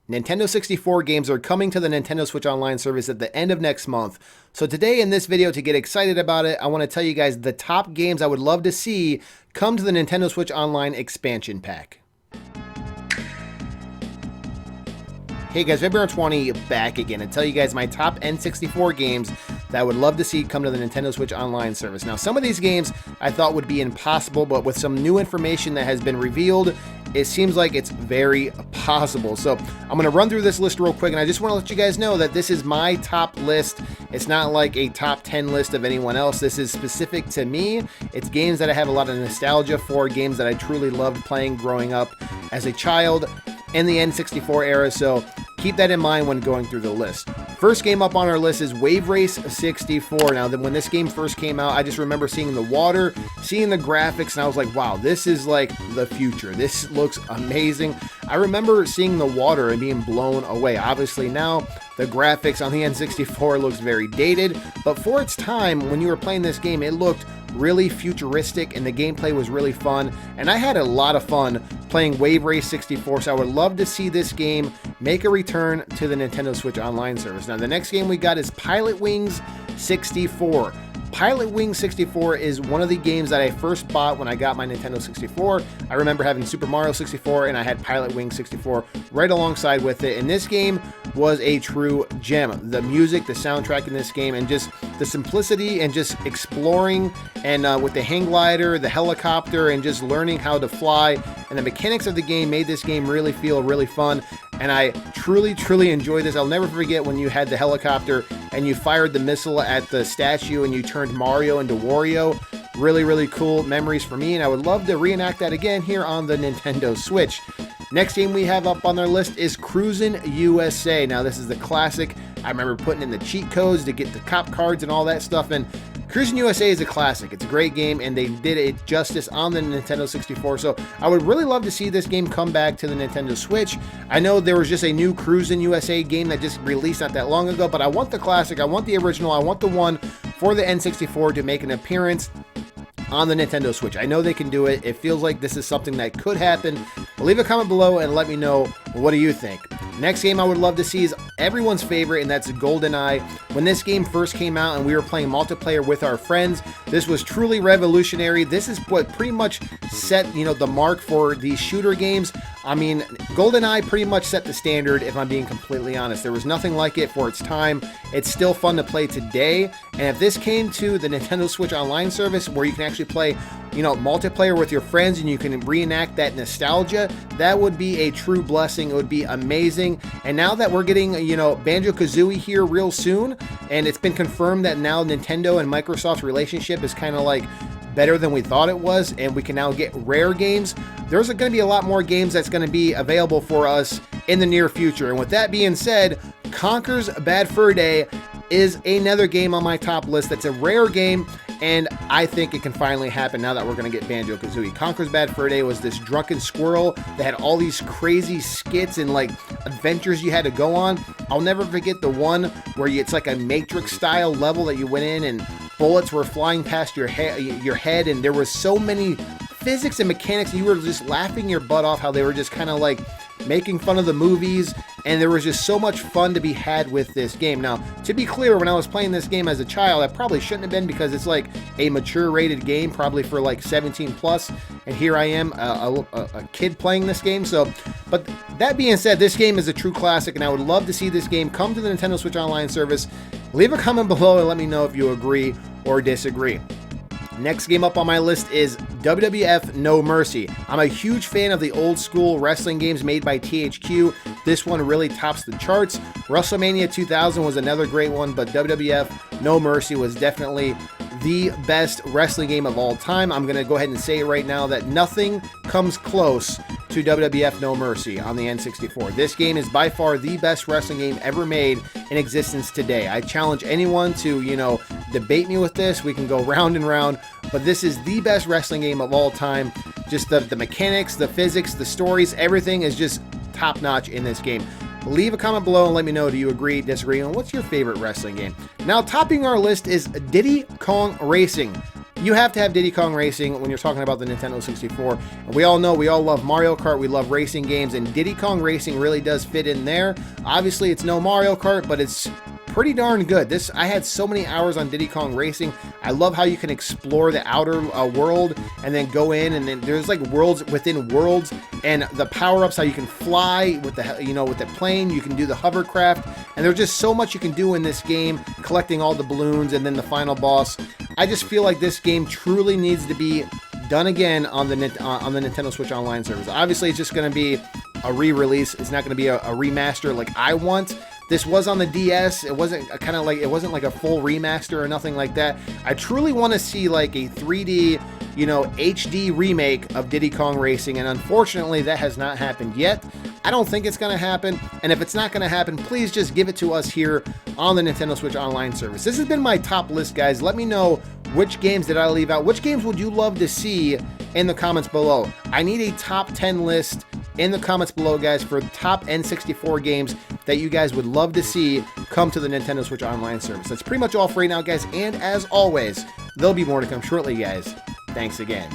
Nintendo 64 games are coming to the Nintendo Switch Online service at the end of next month. So today in this video, to get excited about it, I want to tell you guys the top games I would love to see come to the Nintendo Switch Online expansion pack. Hey guys, February20 back again and tell you guys my top N64 games that I would love to see come to the Nintendo Switch Online service. Now, some of these games I thought would be impossible, but with some new information that has been revealed, it seems like it's very possible. So I'm going to run through this list real quick, and I just want to let you guys know that this is my top list. It's not like a top 10 list of anyone else. This is specific to me. It's games that I have a lot of nostalgia for, games that I truly loved playing growing up as a child in the N64 era. So keep that in mind when going through the list. First game up on our list is Wave Race 64. Now, when this game first came out, I just remember seeing the water, seeing the graphics, and I was like, wow, this is like the future. This looks amazing. I remember seeing the water and being blown away. Obviously, now the graphics on the N64 looks very dated, but for its time, when you were playing this game, it looked really futuristic and the gameplay was really fun, and I had a lot of fun playing Wave Race 64, so I would love to see this game make a return to the Nintendo Switch Online service. Now, the next game we got is Pilotwings 64. Pilotwings 64 is one of the games that I first bought when I got my Nintendo 64. I remember having Super Mario 64 and I had Pilotwings 64 right alongside with it, and this game was a true gem. The music, the soundtrack in this game, and just the simplicity and just exploring, and with the hang glider, the helicopter, and just learning how to fly, and the mechanics of the game made this game really feel really fun, and I truly enjoyed this. I'll never forget when you had the helicopter and you fired the missile at the statue and you turned Mario into Wario. Really cool memories for me, and I would love to reenact that again here on the Nintendo Switch. Next game we have up on our list is Cruisin USA. Now, this is the classic. I remember putting in the cheat codes to get the cop cards and all that stuff, and Cruisin USA is a classic. It's a great game, and they did it justice on the Nintendo 64, so I would really love to see this game come back to the Nintendo Switch. I know there was just a new Cruisin USA game that just released not that long ago, but I want the classic, I want the original, I want the one for the N64 to make an appearance on the Nintendo Switch. I know they can do it. It feels like this is something that could happen. Leave a comment below and let me know, what do you think? Next game I would love to see is everyone's favorite, and that's Goldeneye. When this game first came out and we were playing multiplayer with our friends, this was truly revolutionary. This is what pretty much set, the mark for these shooter games. I mean, Goldeneye pretty much set the standard, if I'm being completely honest. There was nothing like it for its time. It's still fun to play today, and if this came to the Nintendo Switch Online service where you can actually play, multiplayer with your friends and you can reenact that nostalgia, that would be a true blessing. It would be amazing. And now that we're getting, BanjoKazooie here real soon, and it's been confirmed that now Nintendo and Microsoft's relationship is kind of like better than we thought it was, and we can now get rare games. There's going to be a lot more games that's going to be available for us in the near future. And with that being said, Conker's Bad Fur Day is another game on my top list that's a rare game, and I think it can finally happen now that we're going to get BanjoKazooie. Conker's Bad Fur Day was this drunken squirrel that had all these crazy skits and like adventures you had to go on. I'll never forget the one where it's like a Matrix style level that you went in and bullets were flying past your head, and there was so many physics and mechanics, and you were just laughing your butt off how they were just kind of like making fun of the movies, and there was just so much fun to be had with this game. Now, to be clear, when I was playing this game as a child, I probably shouldn't have been, because it's like a mature rated game, probably for like 17 plus, and here I am, a kid playing this game. So, but that being said, this game is a true classic, and I would love to see this game come to the Nintendo Switch Online service. Leave a comment below and let me know if you agree or disagree. Next game up on my list is WWF No Mercy. I'm a huge fan of the old school wrestling games made by THQ. This one really tops the charts. WrestleMania 2000 was another great one, but WWF No Mercy was definitely the best wrestling game of all time. I'm going to go ahead and say it right now that nothing comes close to WWF No Mercy on the N64. This game is by far the best wrestling game ever made in existence today. I challenge anyone to, debate me with this. We can go round and round, but this is the best wrestling game of all time. Just the mechanics, the physics, the stories, everything is just top notch in this game. Leave a comment below and let me know, do you agree, disagree, and what's your favorite wrestling game? Now, topping our list is Diddy Kong Racing. you have to have Diddy Kong Racing when you're talking about the Nintendo 64. And we all know, we all love Mario Kart, we love racing games, and Diddy Kong Racing really does fit in there. Obviously, it's no Mario Kart, but it's pretty darn good. I had so many hours on Diddy Kong Racing. I love how you can explore the outer world and then go in, and then there's like worlds within worlds, and the power-ups, how you can fly with the, you know, with the plane, you can do the hovercraft, and there's just so much you can do in this game, collecting all the balloons and then the final boss. I just feel like this game truly needs to be done again on the Nintendo Switch Online service. Obviously, it's just going to be a re-release. It's not going to be a remaster like I want. This was on the DS. It wasn't it wasn't like a full remaster or nothing like that. I truly want to see like a 3D, you know, HD remake of Diddy Kong Racing, and unfortunately that has not happened yet. I don't think it's going to happen, and if it's not going to happen, please just give it to us here on the Nintendo Switch Online service. This has been my top list, guys. Let me know which games did I leave out. Which games would you love to see in the comments below? I need a top 10 list in the comments below, guys, for top N64 games that you guys would love to see come to the Nintendo Switch Online service. That's pretty much all for right now, guys, and as always, there'll be more to come shortly, guys. Thanks again.